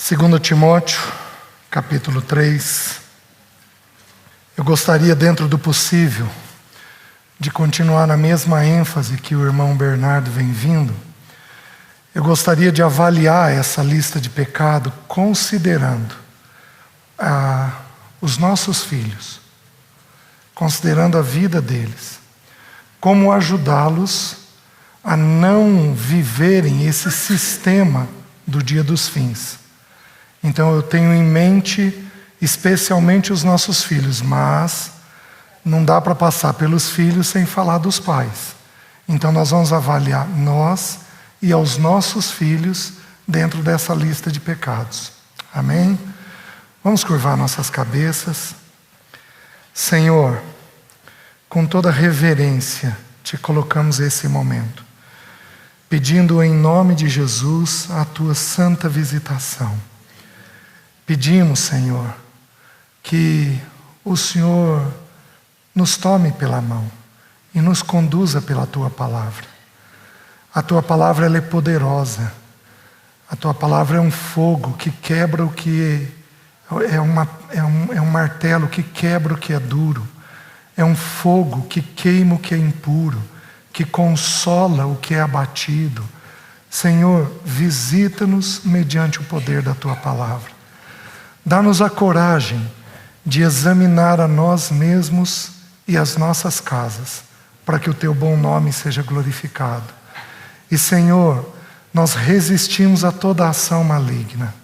2 Timóteo, capítulo 3. Eu gostaria, dentro do possível, de continuar na mesma ênfase que o irmão Bernardo vem vindo. Eu gostaria de avaliar essa lista de pecado considerando os nossos filhos, considerando a vida deles, como ajudá-los a não viverem esse sistema do dia dos fins. Então eu tenho em mente especialmente os nossos filhos, mas não dá para passar pelos filhos sem falar dos pais. Então nós vamos avaliar nós e aos nossos filhos dentro dessa lista de pecados. Amém? Vamos curvar nossas cabeças. Senhor, com toda reverência te colocamos esse momento, pedindo em nome de Jesus a tua santa visitação. Pedimos, Senhor, que o Senhor nos tome pela mão e nos conduza pela tua palavra. A tua palavra ela é poderosa. A tua palavra é um fogo que quebra o que é um martelo que quebra o que é duro. É um fogo que queima o que é impuro, que consola o que é abatido. Senhor, visita-nos mediante o poder da tua palavra. Dá-nos a coragem de examinar a nós mesmos e as nossas casas, para que o teu bom nome seja glorificado. E, Senhor, nós resistimos a toda ação maligna.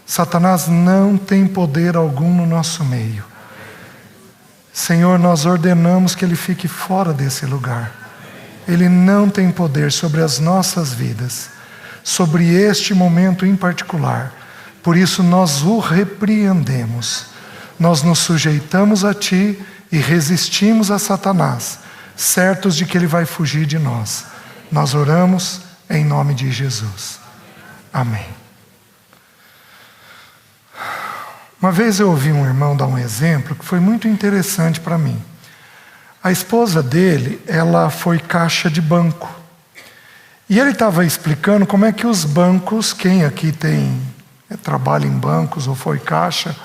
Satanás não tem poder algum no nosso meio. Senhor, nós ordenamos que ele fique fora desse lugar. Ele não tem poder sobre as nossas vidas, sobre este momento em particular. Por isso nós o repreendemos. Nós nos sujeitamos a ti e resistimos a Satanás, certos de que ele vai fugir de nós. Nós oramos em nome de Jesus. Amém. Uma vez eu ouvi um irmão dar um exemplo que foi muito interessante para mim. A esposa dele, ela foi caixa de banco. E ele estava explicando como é que os bancos, quem aqui trabalha em bancos ou foi caixa,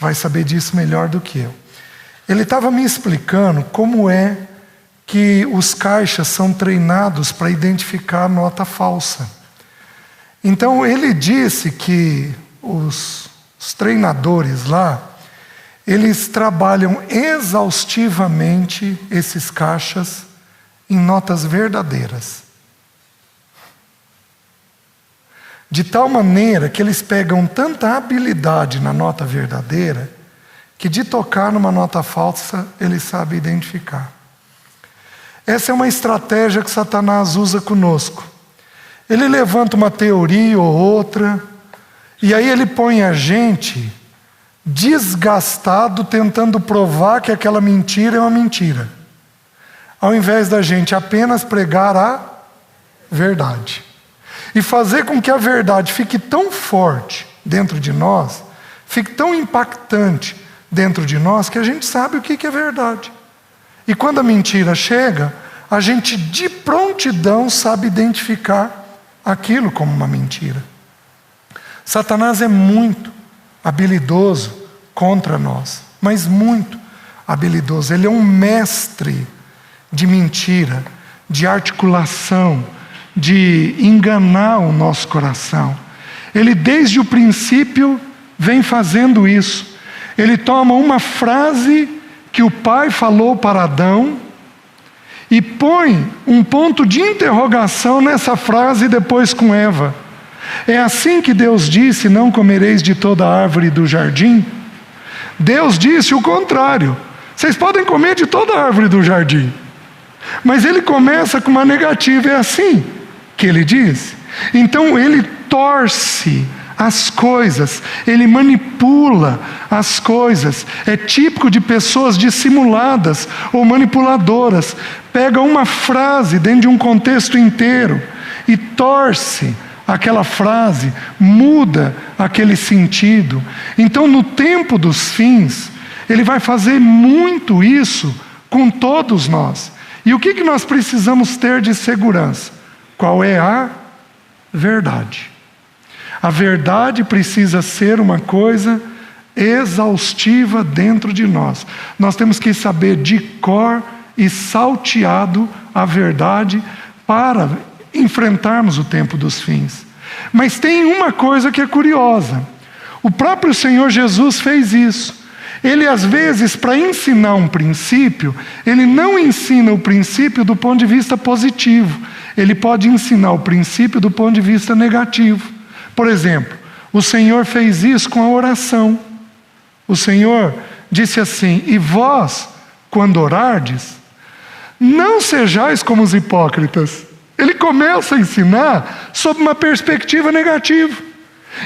vai saber disso melhor do que eu. Ele estava me explicando como é que os caixas são treinados para identificar nota falsa. Então ele disse que os treinadores lá, eles trabalham exaustivamente esses caixas em notas verdadeiras. De tal maneira que eles pegam tanta habilidade na nota verdadeira, que de tocar numa nota falsa, eles sabem identificar. Essa é uma estratégia que Satanás usa conosco. Ele levanta uma teoria ou outra, e aí ele põe a gente desgastado tentando provar que aquela mentira é uma mentira, ao invés da gente apenas pregar a verdade. E fazer com que a verdade fique tão forte dentro de nós, fique tão impactante dentro de nós, que a gente sabe o que é verdade. E quando a mentira chega, a gente de prontidão sabe identificar aquilo como uma mentira. Satanás é muito habilidoso contra nós, mas muito habilidoso. Ele é um mestre de mentira, de articulação, de enganar o nosso coração. Ele desde o princípio vem fazendo isso. Ele toma uma frase que o pai falou para Adão e põe um ponto de interrogação nessa frase depois com Eva. É assim que Deus disse: não comereis de toda árvore do jardim? Deus disse o contrário: vocês podem comer de toda árvore do jardim. Mas ele começa com uma negativa: é assim que ele diz. Então ele torce as coisas, ele manipula as coisas. É típico de pessoas dissimuladas ou manipuladoras. Pega uma frase dentro de um contexto inteiro e torce aquela frase, muda aquele sentido. Então, no tempo dos fins, ele vai fazer muito isso com todos nós. E o que nós precisamos ter de segurança? Qual é a verdade? A verdade precisa ser uma coisa exaustiva dentro de nós. Nós temos que saber de cor e salteado a verdade para enfrentarmos o tempo dos fins. Mas tem uma coisa que é curiosa. O próprio Senhor Jesus fez isso. Ele, às vezes, para ensinar um princípio, ele não ensina o princípio do ponto de vista positivo. Ele pode ensinar o princípio do ponto de vista negativo. Por exemplo, o Senhor fez isso com a oração. O Senhor disse assim: e vós, quando orardes, não sejais como os hipócritas. Ele começa a ensinar sob uma perspectiva negativa.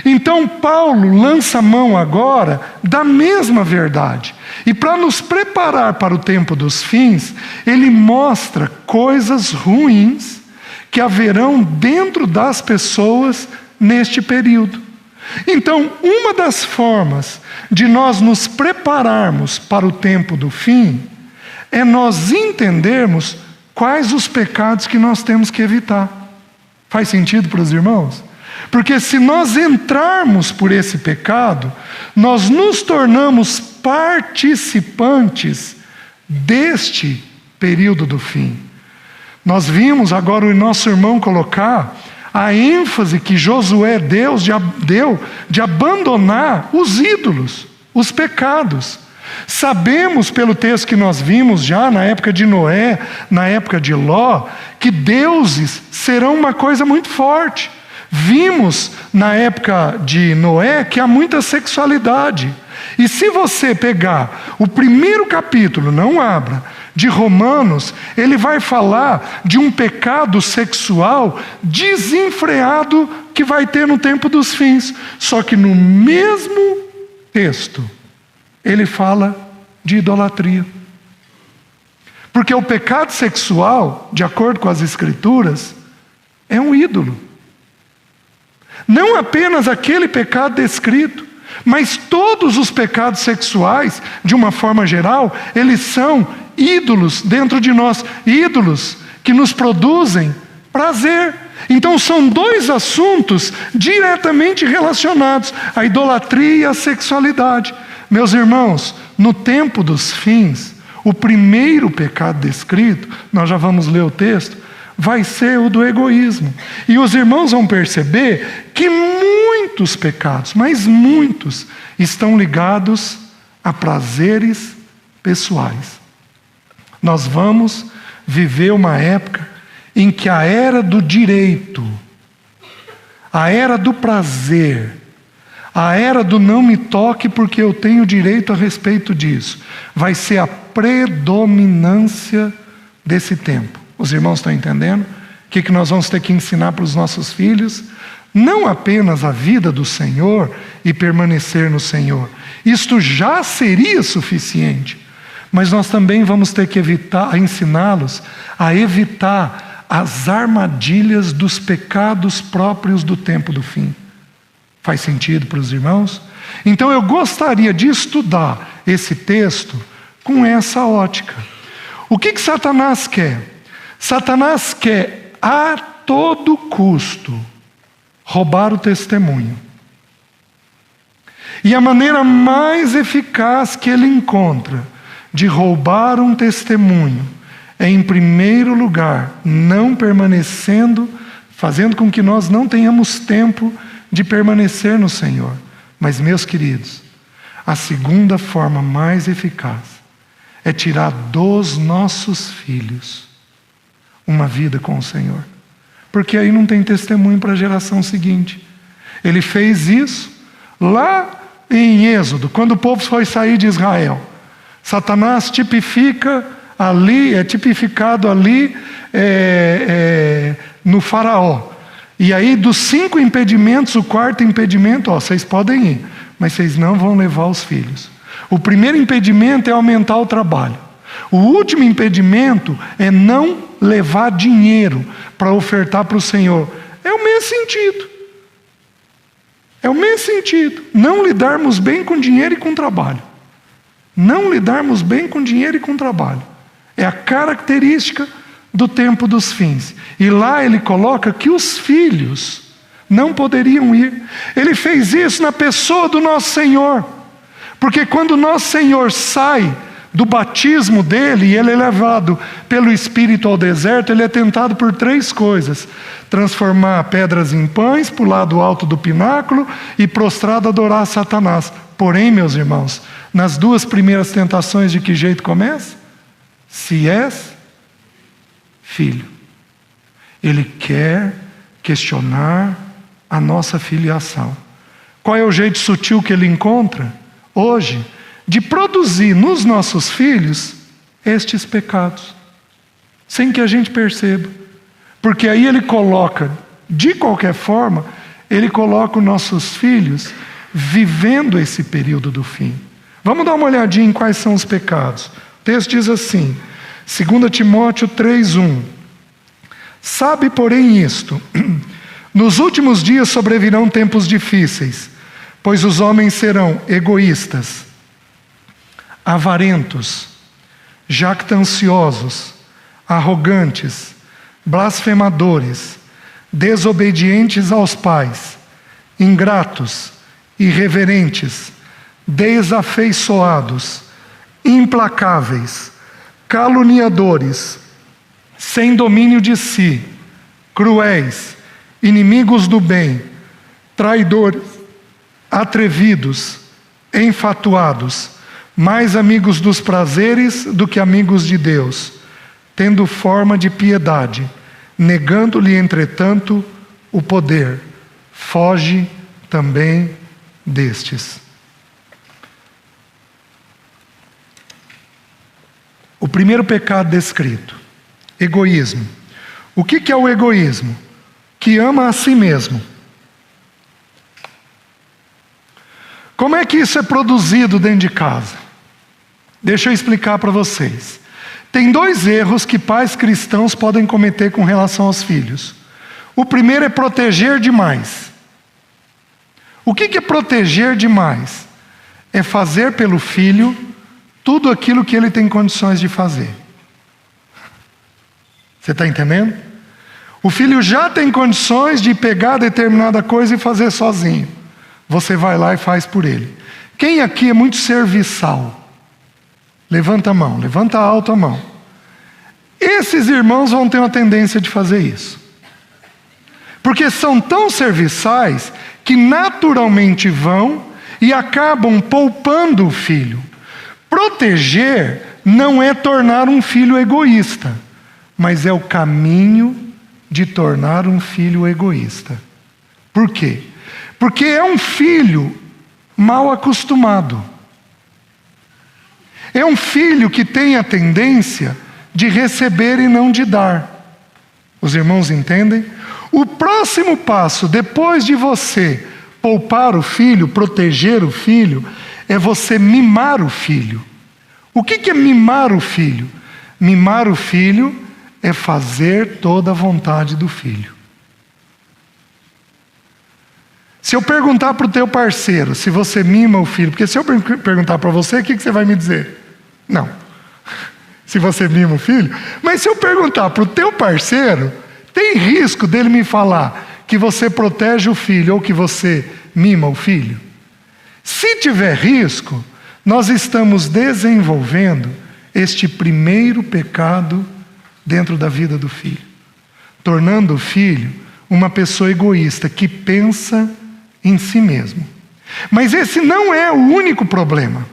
Então Paulo lança mão agora da mesma verdade. E para nos preparar para o tempo dos fins, ele mostra coisas ruins que haverão dentro das pessoas neste período. Então, uma das formas de nós nos prepararmos para o tempo do fim é nós entendermos quais os pecados que nós temos que evitar. Faz sentido para os irmãos? Porque se nós entrarmos por esse pecado, nós nos tornamos participantes deste período do fim. Nós vimos agora o nosso irmão colocar a ênfase que Josué deu de abandonar os ídolos, os pecados. Sabemos pelo texto que nós vimos já na época de Noé, na época de Ló, que deuses serão uma coisa muito forte. Vimos na época de Noé que há muita sexualidade. E se você pegar o primeiro capítulo, não abra, de Romanos, ele vai falar de um pecado sexual desenfreado que vai ter no tempo dos fins. Só que no mesmo texto, ele fala de idolatria. Porque o pecado sexual, de acordo com as Escrituras, é um ídolo. Não apenas aquele pecado descrito, mas todos os pecados sexuais, de uma forma geral, eles são ídolos dentro de nós, ídolos que nos produzem prazer. Então são dois assuntos diretamente relacionados, a idolatria e a sexualidade. Meus irmãos, no tempo dos fins, o primeiro pecado descrito, nós já vamos ler o texto, vai ser o do egoísmo. E os irmãos vão perceber que muitos pecados, mas muitos, estão ligados a prazeres pessoais. Nós vamos viver uma época em que a era do direito, a era do prazer, a era do não me toque porque eu tenho direito a respeito disso, vai ser a predominância desse tempo. Os irmãos estão entendendo? O que nós vamos ter que ensinar para os nossos filhos? Não apenas a vida do Senhor e permanecer no Senhor. Isto já seria suficiente. Mas nós também vamos ter que ensiná-los a evitar as armadilhas dos pecados próprios do tempo do fim. Faz sentido para os irmãos? Então eu gostaria de estudar esse texto com essa ótica. O que Satanás quer? Satanás quer a todo custo roubar o testemunho. E a maneira mais eficaz que ele encontra de roubar um testemunho é, em primeiro lugar, não permanecendo, fazendo com que nós não tenhamos tempo de permanecer no Senhor. Mas, meus queridos, a segunda forma mais eficaz é tirar dos nossos filhos uma vida com o Senhor. Porque aí não tem testemunho para a geração seguinte. Ele fez isso lá em Êxodo, quando o povo foi sair de Israel. Satanás tipifica ali, é tipificado ali no faraó. E aí dos 5 impedimentos, o quarto impedimento, vocês podem ir, mas vocês não vão levar os filhos. O primeiro impedimento é aumentar o trabalho. O último impedimento é não levar dinheiro para ofertar para o Senhor. É o mesmo sentido. É o mesmo sentido. Não lidarmos bem com dinheiro e com trabalho. Não lidarmos bem com dinheiro e com trabalho. É a característica do tempo dos fins. E lá ele coloca que os filhos não poderiam ir. Ele fez isso na pessoa do nosso Senhor. Porque quando o nosso Senhor sai do batismo dele e ele é levado pelo Espírito ao deserto, ele é tentado por 3 coisas: transformar pedras em pães, pular do alto do pináculo e prostrado adorar Satanás. Porém, meus irmãos, nas 2 primeiras tentações, de que jeito começa? Se és filho. Ele quer questionar a nossa filiação. Qual é o jeito sutil que ele encontra hoje de produzir nos nossos filhos estes pecados, sem que a gente perceba? Porque aí ele coloca, de qualquer forma, ele coloca os nossos filhos vivendo esse período do fim. Vamos dar uma olhadinha em quais são os pecados. O texto diz assim, 2 Timóteo 3:1: sabe, porém, isto: nos últimos dias sobrevirão tempos difíceis, pois os homens serão egoístas, avarentos, jactanciosos, arrogantes, blasfemadores, desobedientes aos pais, ingratos, irreverentes, desafeiçoados, implacáveis, caluniadores, sem domínio de si, cruéis, inimigos do bem, traidores, atrevidos, enfatuados, mais amigos dos prazeres do que amigos de Deus, tendo forma de piedade, negando-lhe, entretanto, o poder. Foge também destes. O primeiro pecado descrito: egoísmo. O que é o egoísmo? Que ama a si mesmo. Como é que isso é produzido dentro de casa? Deixa eu explicar para vocês. Tem 2 erros que pais cristãos podem cometer com relação aos filhos. O primeiro é proteger demais. O que é proteger demais? É fazer pelo filho tudo aquilo que ele tem condições de fazer. Você está entendendo? O filho já tem condições de pegar determinada coisa e fazer sozinho. Você vai lá e faz por ele. Quem aqui é muito serviçal? Levanta a mão, levanta alto a mão. Esses irmãos vão ter uma tendência de fazer isso. Porque são tão serviçais que naturalmente vão e acabam poupando o filho. Proteger não é tornar um filho egoísta, mas é o caminho de tornar um filho egoísta. Por quê? Porque é um filho mal acostumado. É um filho que tem a tendência de receber e não de dar. Os irmãos entendem? O próximo passo, depois de você poupar o filho, proteger o filho, é você mimar o filho. O que é mimar o filho? Mimar o filho é fazer toda a vontade do filho. Se eu perguntar para o teu parceiro se você mima o filho, porque se eu perguntar para você, o que você vai me dizer? Não. Se você mima o filho. Mas se eu perguntar para o teu parceiro, tem risco dele me falar que você protege o filho ou que você mima o filho? Se tiver risco, nós estamos desenvolvendo este primeiro pecado dentro da vida do filho, tornando o filho uma pessoa egoísta que pensa em si mesmo. Mas esse não é o único problema.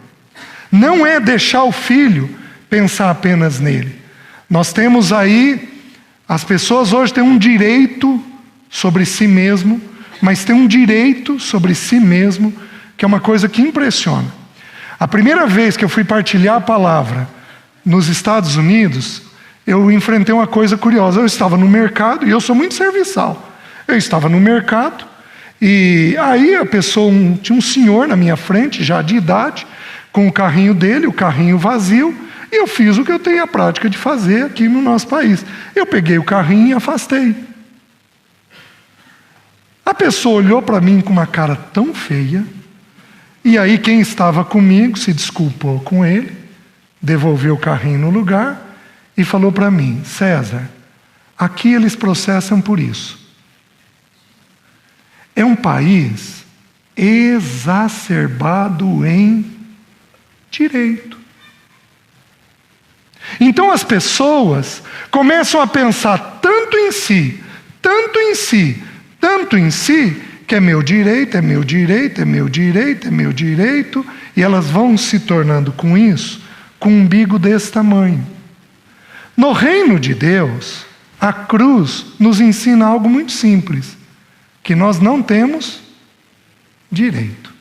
Não é deixar o filho pensar apenas nele. Nós temos aí, as pessoas hoje têm um direito sobre si mesmo, mas têm um direito sobre si mesmo que é uma coisa que impressiona. A primeira vez que eu fui partilhar a palavra nos Estados Unidos, eu enfrentei uma coisa curiosa. Eu estava no mercado, e eu sou muito serviçal. Eu estava no mercado, e aí a pessoa, tinha um senhor na minha frente, já de idade, com o carrinho dele, o carrinho vazio, e eu fiz o que eu tenho a prática de fazer aqui no nosso país. Eu peguei o carrinho e afastei. A pessoa olhou para mim com uma cara tão feia, e aí quem estava comigo se desculpou com ele, devolveu o carrinho no lugar e falou para mim: César, aqui eles processam por isso. é um país exacerbado em direito. Então as pessoas começam a pensar tanto em si, tanto em si, tanto em si, que é meu direito, é meu direito, é meu direito, é meu direito, e elas vão se tornando com isso, com um umbigo desse tamanho. No reino de Deus, a cruz nos ensina algo muito simples, que nós não temos direito.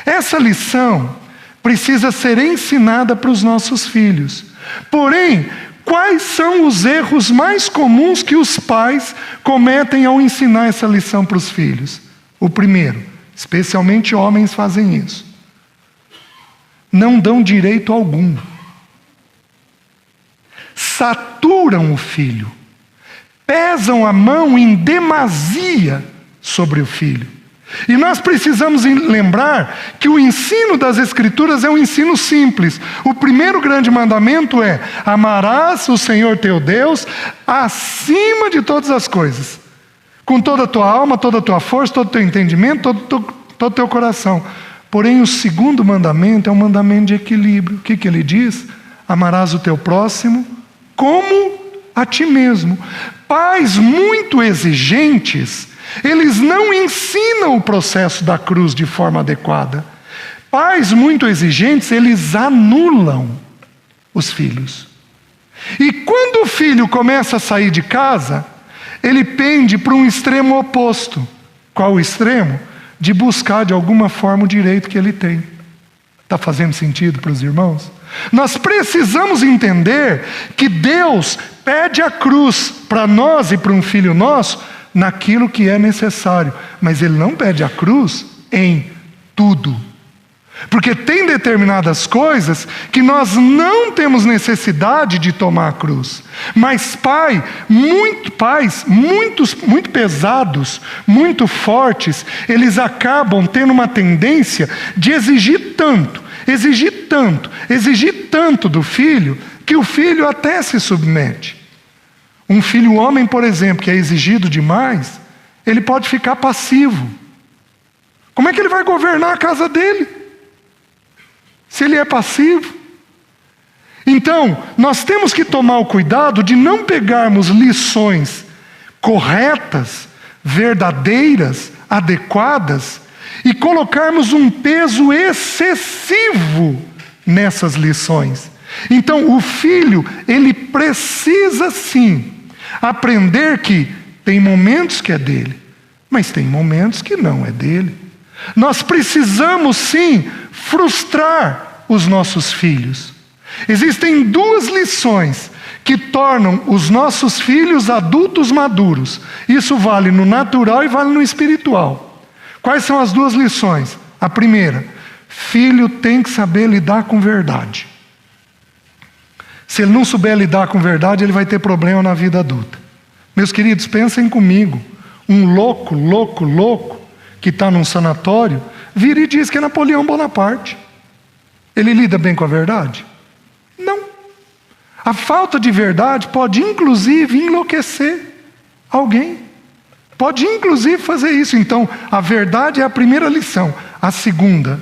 Essa lição precisa ser ensinada para os nossos filhos. Porém, quais são os erros mais comuns que os pais cometem ao ensinar essa lição para os filhos? O primeiro, especialmente homens fazem isso: não dão direito algum. Saturam o filho, pesam a mão em demasia sobre o filho. E nós precisamos lembrar que o ensino das Escrituras é um ensino simples. O primeiro grande mandamento é: amarás o Senhor teu Deus acima de todas as coisas, com toda a tua alma, toda a tua força, todo o teu entendimento, todo o teu coração. Porém, o segundo mandamento é um mandamento de equilíbrio. O que ele diz? Amarás o teu próximo como a ti mesmo. Pais muito exigentes, eles não ensinam o processo da cruz de forma adequada. Pais muito exigentes, eles anulam os filhos. E quando o filho começa a sair de casa, ele pende para um extremo oposto. Qual o extremo? De buscar de alguma forma o direito que ele tem. Está fazendo sentido para os irmãos? Nós precisamos entender que Deus pede a cruz para nós e para um filho nosso naquilo que é necessário, mas Ele não pede a cruz em tudo. Porque tem determinadas coisas que nós não temos necessidade de tomar a cruz. Mas pais muito pesados, muito fortes, eles acabam tendo uma tendência de exigir tanto do filho, que o filho até se submete. Um filho homem, por exemplo, que é exigido demais, ele pode ficar passivo. Como é que ele vai governar a casa dele, se ele é passivo? Então, nós temos que tomar o cuidado de não pegarmos lições corretas, verdadeiras, adequadas, e colocarmos um peso excessivo nessas lições. Então, o filho, ele precisa sim aprender que tem momentos que é dele, mas tem momentos que não é dele. Nós precisamos sim frustrar os nossos filhos. Existem duas lições que tornam os nossos filhos adultos maduros. Isso vale no natural e vale no espiritual. Quais são as duas lições? A primeira: filho tem que saber lidar com verdade. Se ele não souber lidar com verdade, ele vai ter problema na vida adulta. Meus queridos, pensem comigo. Um louco, que está num sanatório, vira e diz que é Napoleão Bonaparte. Ele lida bem com a verdade? Não. A falta de verdade pode inclusive enlouquecer alguém. Pode inclusive fazer isso. Então, a verdade é a primeira lição. A segunda: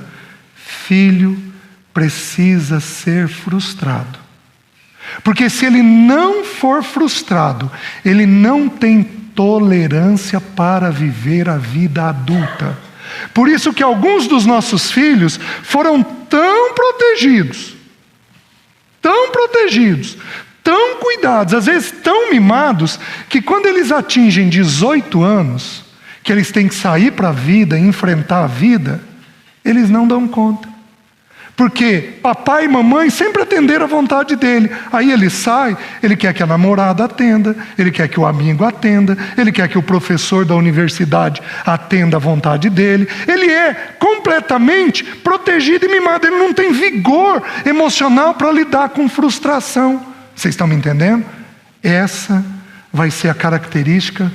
filho precisa ser frustrado. Porque se ele não for frustrado, ele não tem tolerância para viver a vida adulta. Por isso que alguns dos nossos filhos foram tão protegidos, tão cuidados, às vezes tão mimados, que quando eles atingem 18 anos, que eles têm que sair para a vida, enfrentar a vida, eles não dão conta. Porque papai e mamãe sempre atenderam a vontade dele. Aí ele sai, ele quer que a namorada atenda, ele quer que o amigo atenda, ele quer que o professor da universidade atenda a vontade dele. Ele é completamente protegido e mimado. Ele não tem vigor emocional para lidar com frustração. Vocês estão me entendendo? Essa vai ser a característica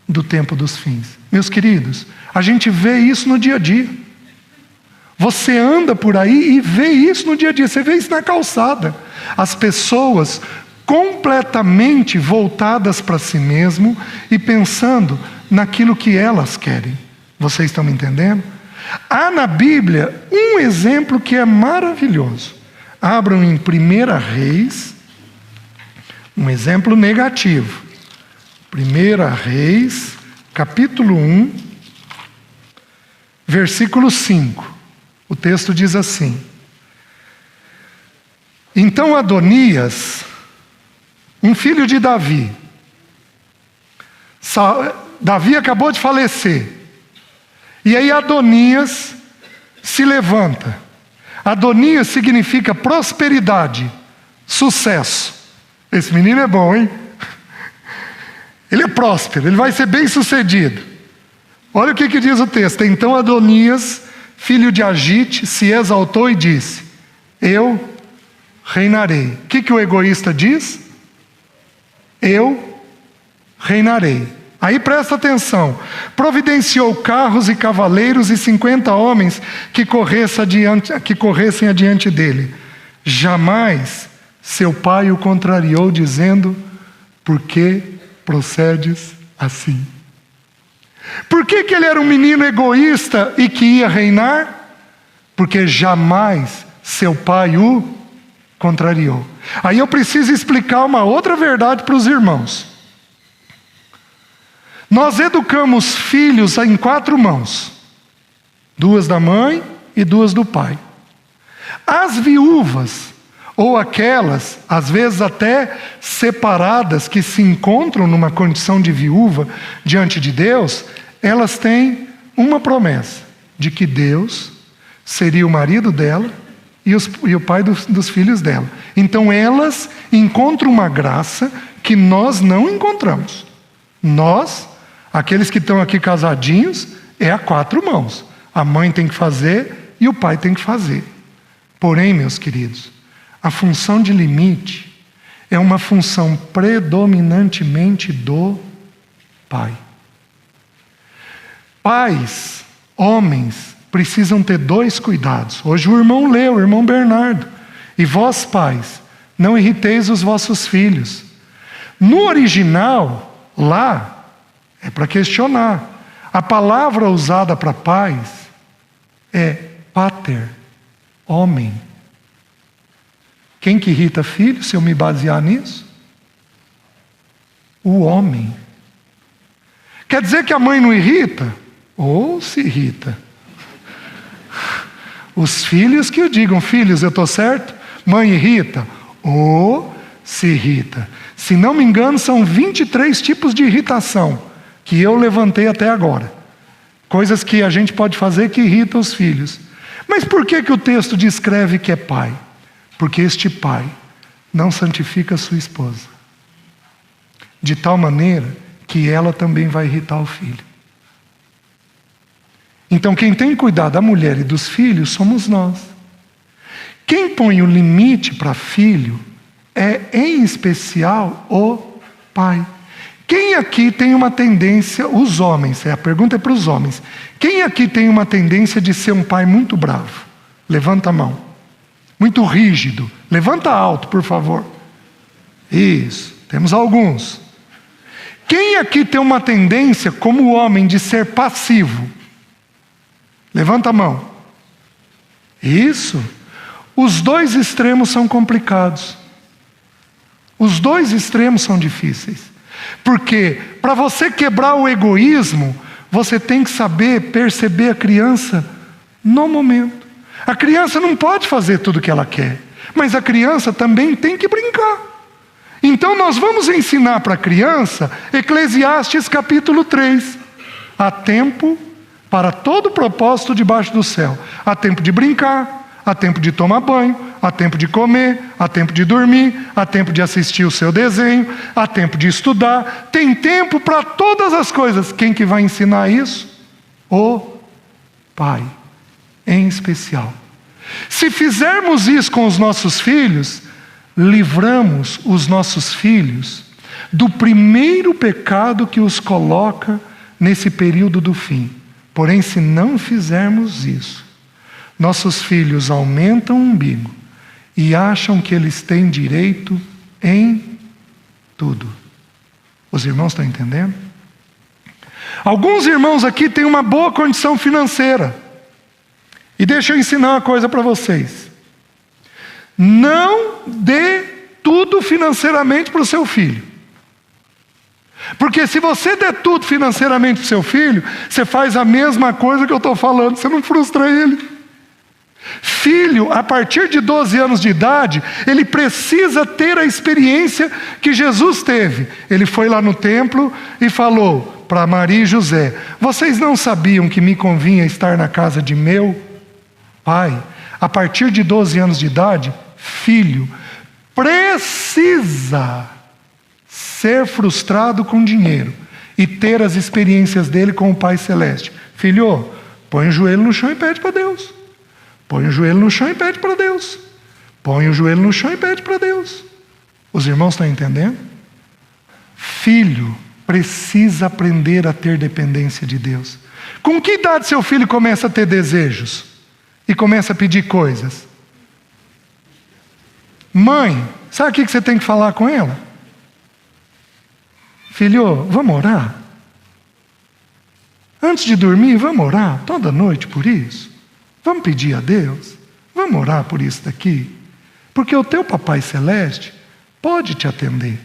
do tempo dos fins. Meus queridos, a gente vê isso no dia a dia. Você anda por aí e vê isso no dia a dia. Você vê isso na calçada. As pessoas completamente voltadas para si mesmo e pensando naquilo que elas querem. Vocês estão me entendendo? Há na Bíblia um exemplo que é maravilhoso. Abram em 1 Reis, um exemplo negativo. 1 Reis, capítulo 1, versículo 5. O texto diz assim: então Adonias, um filho de Davi, Davi acabou de falecer, e aí Adonias se levanta. Adonias significa prosperidade, sucesso. Esse menino é bom, hein? Ele é próspero, ele vai ser bem sucedido. Olha o que diz o texto. Então Adonias, filho de Agite, se exaltou e disse: eu reinarei. O que o egoísta diz? Eu reinarei. Aí presta atenção. Providenciou carros e cavaleiros e 50 homens que corressem adiante dele. Jamais seu pai o contrariou, dizendo: por que procedes assim? Por que ele era um menino egoísta e que ia reinar? Porque jamais seu pai o contrariou. Aí eu preciso explicar uma outra verdade para os irmãos. Nós educamos filhos em 4 mãos: 2 da mãe e 2 do pai. As viúvas, ou aquelas, às vezes até separadas, que se encontram numa condição de viúva diante de Deus, elas têm uma promessa: de que Deus seria o marido dela e o pai dos filhos dela. Então elas encontram uma graça que nós não encontramos. Nós, aqueles que estão aqui casadinhos, é a 4 mãos. A mãe tem que fazer e o pai tem que fazer. Porém, meus queridos, a função de limite é uma função predominantemente do pai. Pais, homens, precisam ter 2 cuidados. Hoje o irmão leu, o irmão Bernardo. E vós, pais, não irriteis os vossos filhos. No original, lá, é para questionar. A palavra usada para pais é pater, homem. Quem que irrita filho, se eu me basear nisso? O homem. Quer dizer que a mãe não irrita? Ou se irrita. Os filhos que o digam: filhos, eu estou certo? Mãe irrita? Ou se irrita. Se não me engano, são 23 tipos de irritação que eu levantei até agora. Coisas que a gente pode fazer que irritam os filhos. Mas por que o texto descreve que é pai? Porque este pai não santifica sua esposa, de tal maneira que ela também vai irritar o filho. Então quem tem que cuidar da mulher e dos filhos somos nós. Quem põe o limite para filho é, em especial, o pai. Quem aqui tem uma tendência, os homens, a pergunta é para os homens, quem aqui tem uma tendência de ser um pai muito bravo? Levanta a mão. Muito rígido. Levanta alto, por favor. Isso, temos alguns. Quem aqui tem uma tendência, como homem, de ser passivo? Levanta a mão. Isso. Os 2 extremos são complicados. Os 2 extremos são difíceis. Porque para você quebrar o egoísmo, você tem que saber perceber a criança no momento. A criança não pode fazer tudo o que ela quer, mas a criança também tem que brincar. Então nós vamos ensinar para a criança Eclesiastes capítulo 3. Há tempo para todo propósito debaixo do céu. Há tempo de brincar, há tempo de tomar banho, há tempo de comer, há tempo de dormir, há tempo de assistir o seu desenho, há tempo de estudar. Tem tempo para todas as coisas. Quem que vai ensinar isso? O pai, em especial. Se fizermos isso com os nossos filhos, livramos os nossos filhos do primeiro pecado que os coloca nesse período do fim. Porém, se não fizermos isso, nossos filhos aumentam o umbigo e acham que eles têm direito em tudo. Os irmãos estão entendendo? Alguns irmãos aqui têm uma boa condição financeira. E deixa eu ensinar uma coisa para vocês. Não dê tudo financeiramente para o seu filho. Porque se você der tudo financeiramente para o seu filho, você faz a mesma coisa que eu estou falando, você não frustra ele. Filho, a partir de 12 anos de idade, ele precisa ter a experiência que Jesus teve. Ele foi lá no templo e falou para Maria e José: vocês não sabiam que me convinha estar na casa de meu pai? A partir de 12 anos de idade, filho precisa ser frustrado com dinheiro e ter as experiências dele com o Pai Celeste. Filho, põe o joelho no chão e pede para Deus. Põe o joelho no chão e pede para Deus. Põe o joelho no chão e pede para Deus. Os irmãos estão entendendo? Filho precisa aprender a ter dependência de Deus. Com que idade seu filho começa a ter desejos? E começa a pedir coisas? Mãe, sabe o que você tem que falar com ela? Filho, vamos orar? Antes de dormir, vamos orar toda noite por isso? Vamos pedir a Deus? Vamos orar por isso daqui? Porque o teu Papai Celeste pode te atender.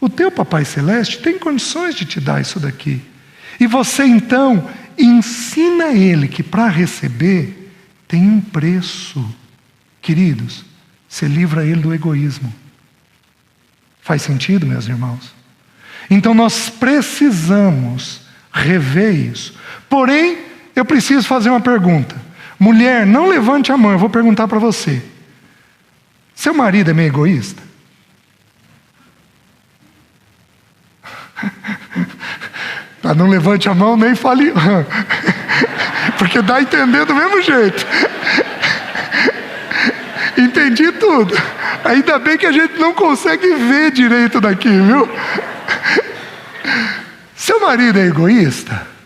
O teu Papai Celeste tem condições de te dar isso daqui. E você então ensina ele que para receber tem um preço. Queridos, você livra ele do egoísmo. Faz sentido, meus irmãos? Então nós precisamos rever isso. Porém, eu preciso fazer uma pergunta. Mulher, não levante a mão, eu vou perguntar para você. Seu marido é meio egoísta? Não levante a mão, nem fale. Porque dá a entender do mesmo jeito. Entendi tudo. Ainda bem que a gente não consegue ver direito daqui, viu? Seu marido é egoísta?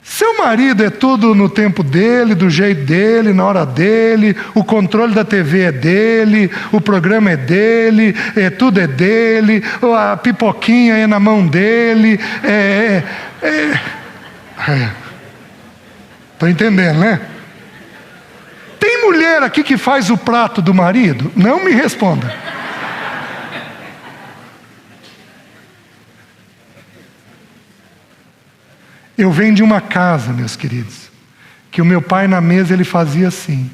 Seu marido é tudo no tempo dele, do jeito dele, na hora dele, o controle da TV é dele, o programa é dele, tudo é dele, a pipoquinha é na mão dele, Estou entendendo, né? Tem mulher aqui que faz o prato do marido? Não me responda. Eu venho de uma casa, meus queridos, que o meu pai na mesa ele fazia assim.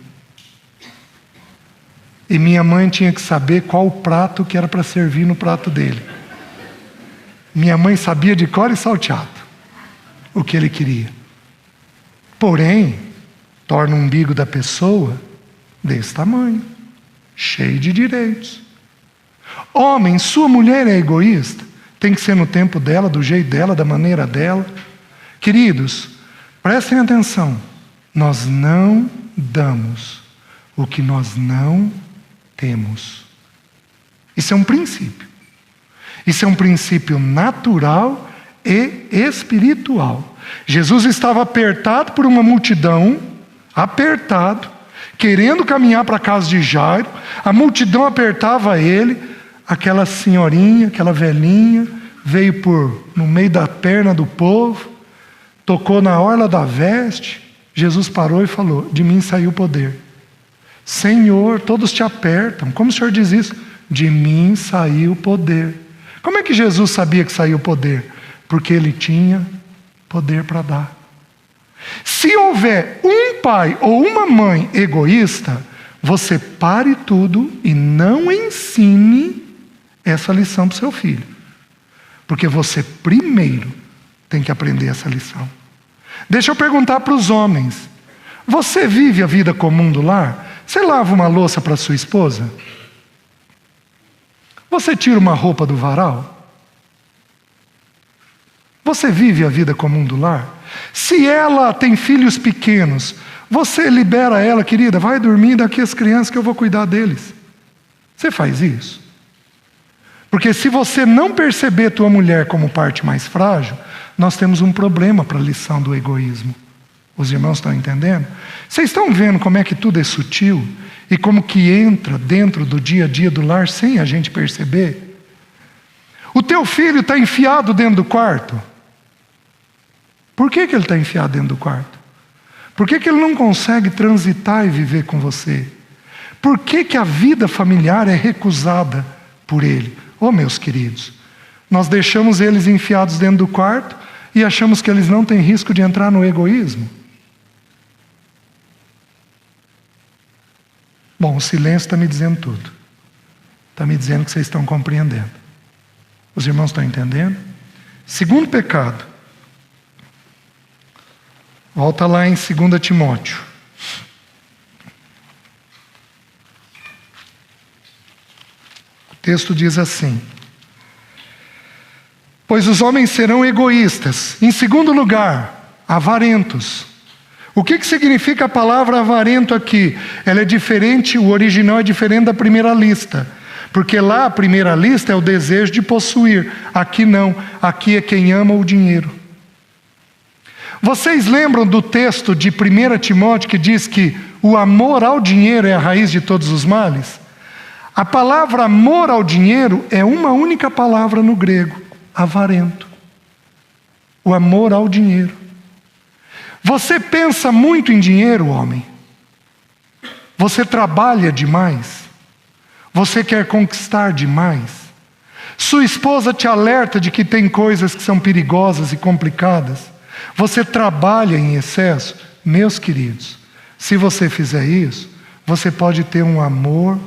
E minha mãe tinha que saber qual o prato que era para servir no prato dele. Minha mãe sabia de cor e salteado o que ele queria. Porém, torna o umbigo da pessoa desse tamanho, cheio de direitos. Homem, sua mulher é egoísta? Tem que ser no tempo dela, do jeito dela, da maneira dela. Queridos, prestem atenção. Nós não damos o que nós não temos. Isso é um princípio. Isso é um princípio natural e espiritual. Jesus estava apertado por uma multidão, apertado, querendo caminhar para a casa de Jairo. A multidão apertava ele. Aquela senhorinha, aquela velhinha, veio no meio da perna do povo, tocou na orla da veste. Jesus parou e falou: de mim saiu o poder. Senhor, todos te apertam. Como o Senhor diz isso? De mim saiu o poder. Como é que Jesus sabia que saiu o poder? Porque ele tinha poder para dar. Se houver um pai ou uma mãe egoísta, você pare tudo e não ensine essa lição para o seu filho. Porque você primeiro tem que aprender essa lição. Deixa eu perguntar para os homens. Você vive a vida comum do lar? Você lava uma louça para sua esposa? Você tira uma roupa do varal? Você vive a vida comum do lar? Se ela tem filhos pequenos, você libera ela, querida, vai dormir daqui as crianças que eu vou cuidar deles. Você faz isso? Porque se você não perceber tua mulher como parte mais frágil, nós temos um problema para a lição do egoísmo. Os irmãos estão entendendo? Vocês estão vendo como é que tudo é sutil? E como que entra dentro do dia a dia do lar sem a gente perceber? O teu filho está enfiado dentro do quarto. Por que ele está enfiado dentro do quarto? Por que ele não consegue transitar e viver com você? Por que a vida familiar é recusada por ele? Oh, meus queridos, nós deixamos eles enfiados dentro do quarto e achamos que eles não têm risco de entrar no egoísmo. Bom, o silêncio está me dizendo tudo. Está me dizendo que vocês estão compreendendo. Os irmãos estão entendendo? Segundo pecado. Volta lá em 2 Timóteo. O texto diz assim: pois os homens serão egoístas. Em segundo lugar, avarentos. O que significa a palavra avarento aqui? Ela é diferente, o original é diferente da primeira lista. Porque lá a primeira lista é o desejo de possuir. Aqui não, aqui é quem ama o dinheiro. Vocês lembram do texto de 1 Timóteo que diz que o amor ao dinheiro é a raiz de todos os males? A palavra amor ao dinheiro é uma única palavra no grego, avarento. O amor ao dinheiro. Você pensa muito em dinheiro, homem? Você trabalha demais? Você quer conquistar demais? Sua esposa te alerta de que tem coisas que são perigosas e complicadas? Você trabalha em excesso? Meus queridos, se você fizer isso, você pode ter um amor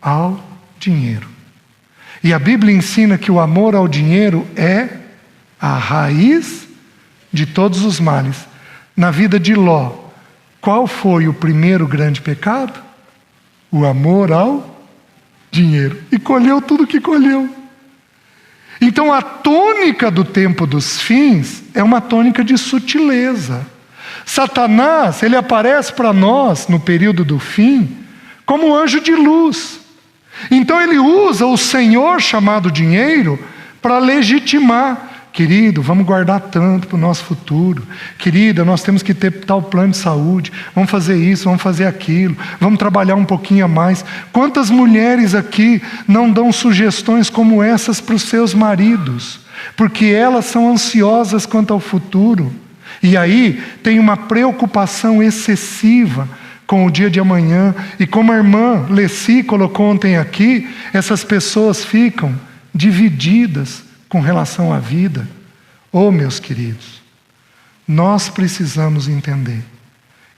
ao dinheiro. E a Bíblia ensina que o amor ao dinheiro é a raiz de todos os males. Na vida de Ló, qual foi o primeiro grande pecado? O amor ao dinheiro. E colheu tudo que colheu. Então a tônica do tempo dos fins é uma tônica de sutileza. Satanás, ele aparece para nós no período do fim como um anjo de luz. Então ele usa o Senhor chamado dinheiro para legitimar. Querido, vamos guardar tanto para o nosso futuro. Querida, nós temos que ter tal plano de saúde. Vamos fazer isso, vamos fazer aquilo. Vamos trabalhar um pouquinho a mais. Quantas mulheres aqui não dão sugestões como essas para os seus maridos? Porque elas são ansiosas quanto ao futuro. E aí tem uma preocupação excessiva com o dia de amanhã. E como a irmã Leci colocou ontem aqui, essas pessoas ficam divididas com relação à vida. Oh, meus queridos, nós precisamos entender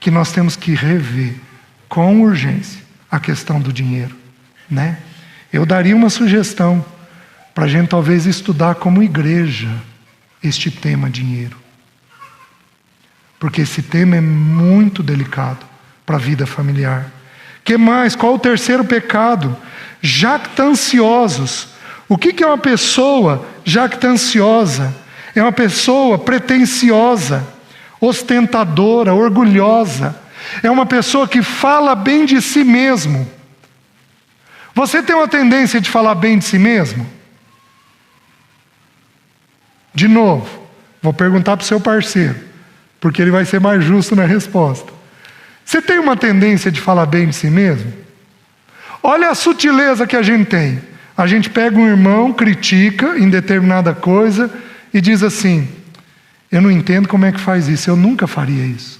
que nós temos que rever com urgência a questão do dinheiro, né? Eu daria uma sugestão para a gente talvez estudar como igreja este tema dinheiro, porque esse tema é muito delicado para a vida familiar. Que mais? Qual o terceiro pecado? Jactanciosos. O que é uma pessoa jactanciosa? É uma pessoa pretensiosa, ostentadora, orgulhosa. É uma pessoa que fala bem de si mesmo. Você tem uma tendência de falar bem de si mesmo? De novo, vou perguntar para o seu parceiro, porque ele vai ser mais justo na resposta. Você tem uma tendência de falar bem de si mesmo? Olha a sutileza que a gente tem. A gente pega um irmão, critica em determinada coisa e diz assim: eu não entendo como é que faz isso, eu nunca faria isso.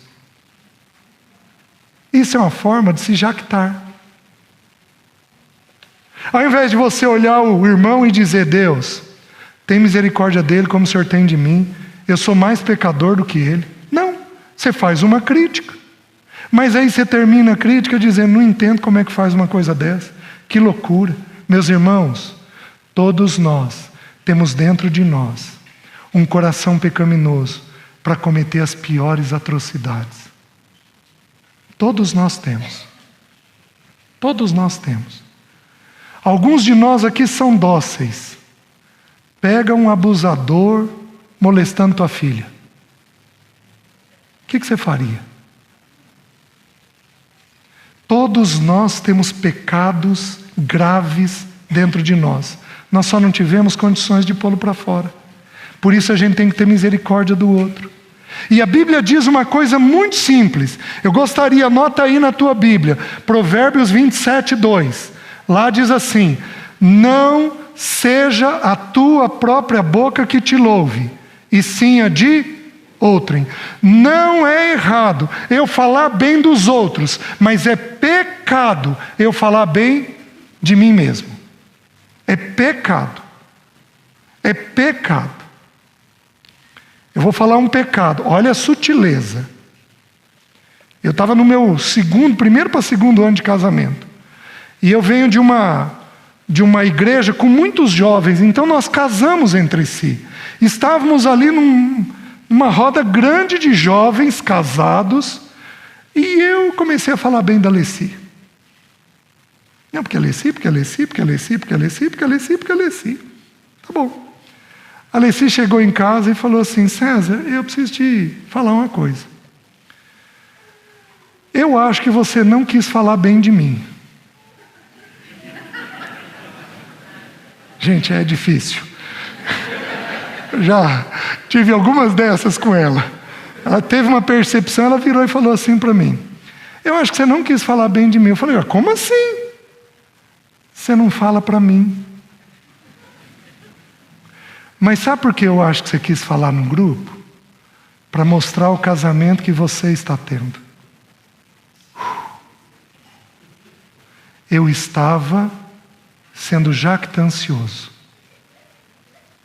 Isso é uma forma de se jactar. Ao invés de você olhar o irmão e dizer: Deus, tem misericórdia dele como o Senhor tem de mim, eu sou mais pecador do que ele. Não, você faz uma crítica. Mas aí você termina a crítica dizendo: não entendo como é que faz uma coisa dessa. Que loucura. Meus irmãos, todos nós temos dentro de nós um coração pecaminoso para cometer as piores atrocidades. Todos nós temos. Todos nós temos. Alguns de nós aqui são dóceis. Pega um abusador molestando tua filha. O que você faria? Todos nós temos pecados graves dentro de nós. Nós só não tivemos condições de pô-lo para fora. Por isso a gente tem que ter misericórdia do outro. E a Bíblia diz uma coisa muito simples. Eu gostaria, anota aí na tua Bíblia, Provérbios 27:2. Lá diz assim: não seja a tua própria boca que te louve, e sim a de outrem. Não é errado eu falar bem dos outros, mas é pecado eu falar bem de mim mesmo. É pecado. É pecado. Eu vou falar um pecado. Olha a sutileza. Eu estava no meu primeiro para segundo ano de casamento. E eu venho de uma igreja com muitos jovens, então nós casamos entre si. Estávamos ali numa roda grande de jovens casados, e eu comecei a falar bem da Leci. Não, porque a Leci, porque a Leci, porque a Leci, porque a Leci, porque a Leci, porque a Leci. Tá bom. A Leci chegou em casa e falou assim: César, eu preciso te falar uma coisa. Eu acho que você não quis falar bem de mim. Gente, é difícil. Já tive algumas dessas com ela. Ela teve uma percepção, ela virou e falou assim para mim: eu acho que você não quis falar bem de mim. Eu falei: como assim? Você não fala para mim. Mas sabe por que eu acho que você quis falar no grupo? Para mostrar o casamento que você está tendo. Eu estava sendo jactancioso,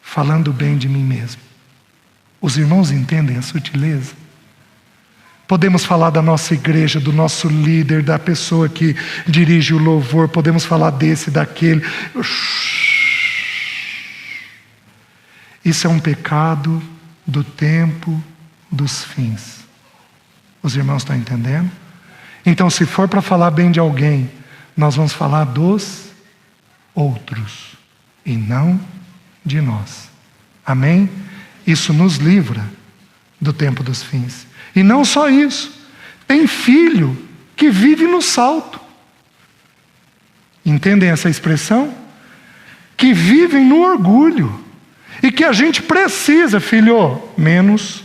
falando bem de mim mesmo. Os irmãos entendem a sutileza? Podemos falar da nossa igreja, do nosso líder, da pessoa que dirige o louvor, podemos falar desse, daquele. Isso é um pecado do tempo dos fins. Os irmãos estão entendendo? Então, se for para falar bem de alguém, nós vamos falar dos outros e não de nós. Amém? Isso nos livra do tempo dos fins. E não só isso, tem filho que vive no salto. Entendem essa expressão? Que vivem no orgulho. E que a gente precisa: filho, menos.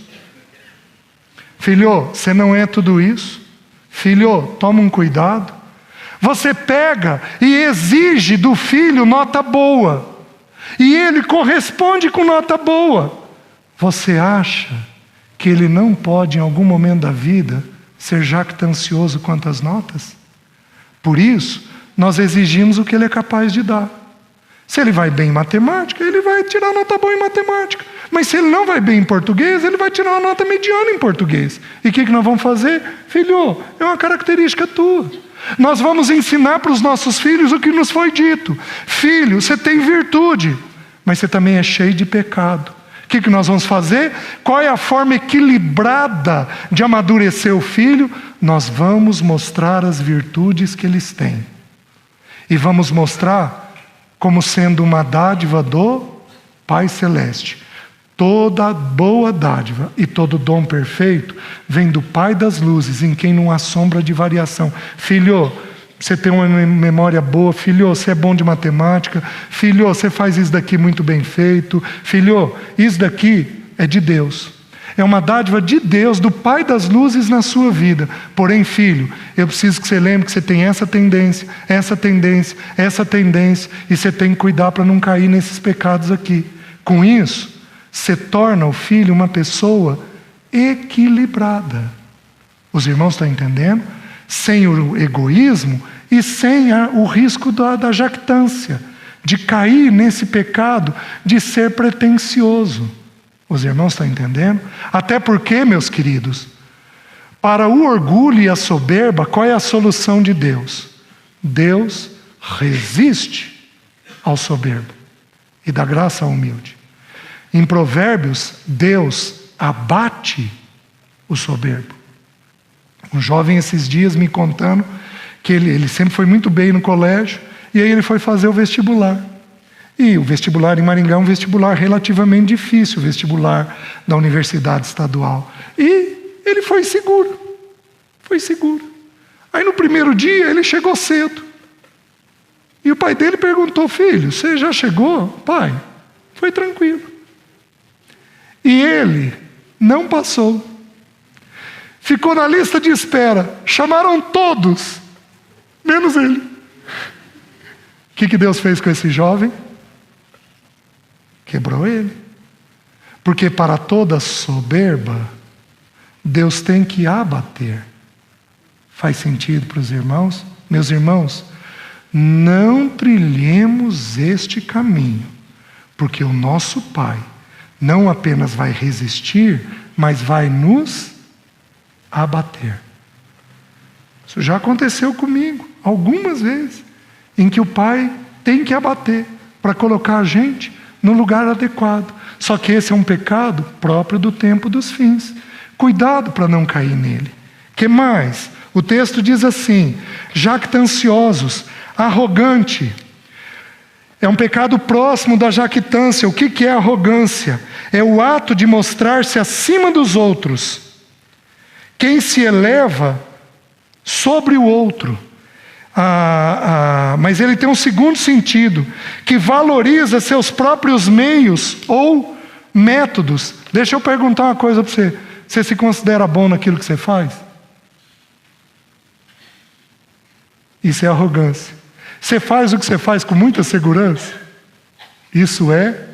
Filho, você não é tudo isso. Filho, toma um cuidado. Você pega e exige do filho nota boa, e ele corresponde com nota boa. Você acha que ele não pode, em algum momento da vida, ser jactancioso quanto às notas? Por isso, nós exigimos o que ele é capaz de dar. Se ele vai bem em matemática, ele vai tirar nota boa em matemática. Mas se ele não vai bem em português, ele vai tirar uma nota mediana em português. E o que nós vamos fazer? Filho, é uma característica tua. Nós vamos ensinar para os nossos filhos o que nos foi dito. Filho, você tem virtude, mas você também é cheio de pecado. O que nós vamos fazer? Qual é a forma equilibrada de amadurecer o filho? Nós vamos mostrar as virtudes que eles têm. E vamos mostrar como sendo uma dádiva do Pai Celeste. Toda boa dádiva e todo dom perfeito vem do Pai das luzes, em quem não há sombra de variação. Filho, você tem uma memória boa. Filho, você é bom de matemática. Filho, você faz isso daqui muito bem feito. Filho, isso daqui é de Deus. É uma dádiva de Deus, do Pai das luzes na sua vida. Porém, filho, eu preciso que você lembre que você tem essa tendência, essa tendência, essa tendência, e você tem que cuidar para não cair nesses pecados aqui. Com isso, você torna o filho uma pessoa equilibrada. Os irmãos estão entendendo? Sem o egoísmo e sem o risco da jactância, de cair nesse pecado de ser pretensioso. Os irmãos estão entendendo? Até porque, meus queridos, para o orgulho e a soberba, qual é a solução de Deus? Deus resiste ao soberbo e dá graça ao humilde. Em Provérbios, Deus abate o soberbo. Um jovem esses dias me contando que ele sempre foi muito bem no colégio, e aí ele foi fazer o vestibular. E o vestibular em Maringá é um vestibular relativamente difícil, o vestibular da Universidade Estadual. E ele foi seguro. Foi seguro. Aí no primeiro dia ele chegou cedo. E o pai dele perguntou: filho, você já chegou? Pai, foi tranquilo. E ele não passou. Ficou na lista de espera. Chamaram todos, menos ele. O que Deus fez com esse jovem? Quebrou ele. Porque para toda soberba Deus tem que abater. Faz sentido para os irmãos? Meus irmãos, não trilhemos este caminho, porque o nosso Pai não apenas vai resistir, mas vai nos abater. Isso já aconteceu comigo algumas vezes, em que o Pai tem que abater para colocar a gente no lugar adequado. Só que esse é um pecado próprio do tempo dos fins. Cuidado para não cair nele. Que mais? O texto diz assim: jactanciosos, arrogante. É um pecado próximo da jactância. O que é arrogância? É o ato de mostrar-se acima dos outros. Quem se eleva sobre o outro. Mas ele tem um segundo sentido, que valoriza seus próprios meios ou métodos. Deixa eu perguntar uma coisa para você. Você se considera bom naquilo que você faz? Isso é arrogância. Você faz o que você faz com muita segurança? Isso é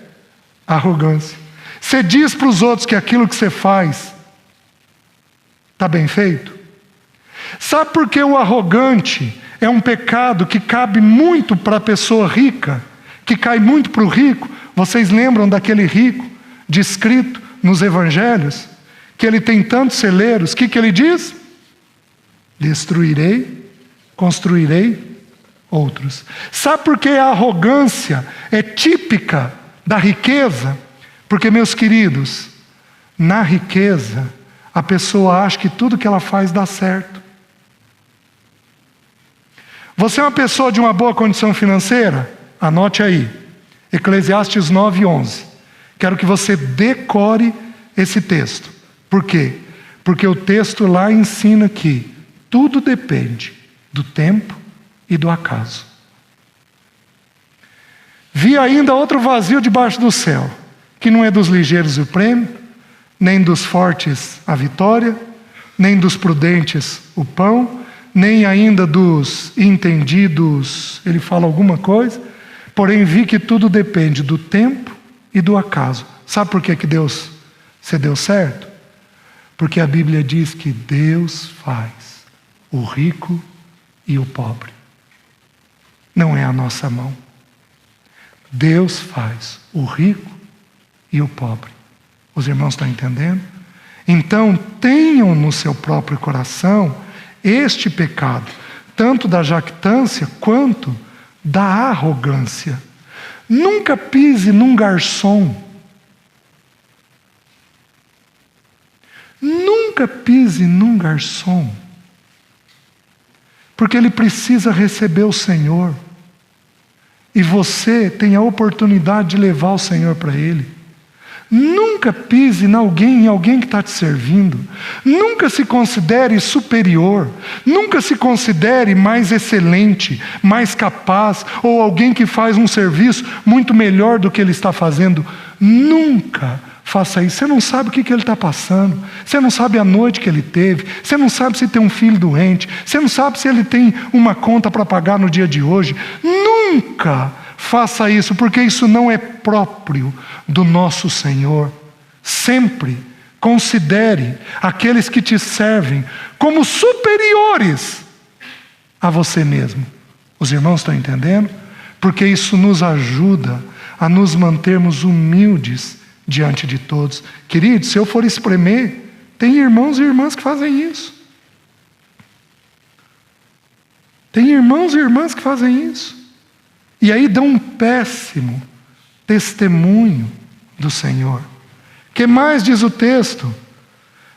arrogância. Você diz para os outros que aquilo que você faz está bem feito? Sabe por que o arrogante é um pecado que cabe muito para a pessoa rica, que cai muito para o rico? Vocês lembram daquele rico descrito nos evangelhos? Que ele tem tantos celeiros, o que ele diz? Destruirei, construirei outros. Sabe por que a arrogância é típica da riqueza? Porque, meus queridos, na riqueza, a pessoa acha que tudo que ela faz dá certo. Você é uma pessoa de uma boa condição financeira? Anote aí, Eclesiastes 9:11. Quero que você decore esse texto. Por quê? Porque o texto lá ensina que tudo depende do tempo e do acaso. Vi ainda outro vazio debaixo do céu, que não é dos ligeiros o prêmio, nem dos fortes a vitória, nem dos prudentes o pão, nem ainda dos entendidos, ele fala alguma coisa, porém vi que tudo depende do tempo e do acaso. Sabe por que Deus se deu certo? Porque a Bíblia diz que Deus faz o rico e o pobre. Não é a nossa mão. Deus faz o rico e o pobre. Os irmãos estão entendendo? Então tenham no seu próprio coração este pecado, tanto da jactância quanto da arrogância. Nunca pise num garçom. Nunca pise num garçom. Porque ele precisa receber o Senhor. E você tem a oportunidade de levar o Senhor para ele. Nunca pise em alguém que está te servindo. Nunca se considere superior. Nunca se considere mais excelente, mais capaz, ou alguém que faz um serviço muito melhor do que ele está fazendo. Nunca faça isso. Você não sabe o que ele está passando. Você não sabe a noite que ele teve. Você não sabe se tem um filho doente. Você não sabe se ele tem uma conta para pagar no dia de hoje. Nunca faça isso, porque isso não é próprio do nosso Senhor. Sempre considere aqueles que te servem como superiores a você mesmo. Os irmãos estão entendendo? Porque isso nos ajuda a nos mantermos humildes diante de todos. Queridos, se eu for espremer, tem irmãos e irmãs que fazem isso. Tem irmãos e irmãs que fazem isso. E aí dão um péssimo testemunho do Senhor. Que mais diz o texto?